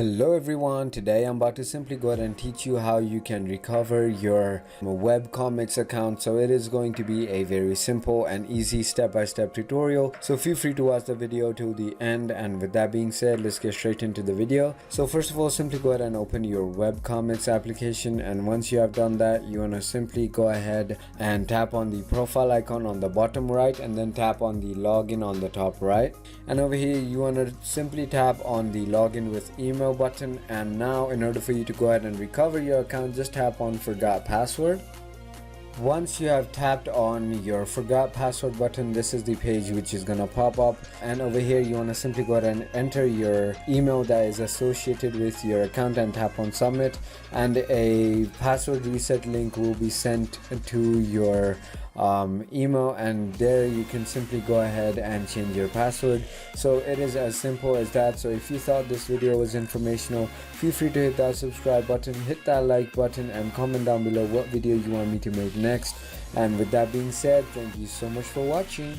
Hello everyone, today I'm about to simply go ahead and teach you how you can recover your webcomics account. So it is going to be a very simple and easy step-by-step tutorial, so feel free to watch the video till the end. And with that being said, let's get straight into the video. So first of all, simply go ahead and open your webcomics application, and once you have done that, you want to simply go ahead and tap on the profile icon on the bottom right, and then tap on the login on the top right. And over here you want to simply tap on the login with email button. And now in order for you to go ahead and recover your account, just tap on forgot password. Once you have tapped on your forgot password button, this is the page which is gonna pop up, and over here you want to simply go ahead and enter your email that is associated with your account and tap on submit, and a password reset link will be sent to your email, and there you can simply go ahead and change your password. So it is as simple as that. So if you thought this video was informational, feel free to hit that subscribe button, hit that like button, and comment down below what video you want me to make next. And with that being said, thank you so much for watching.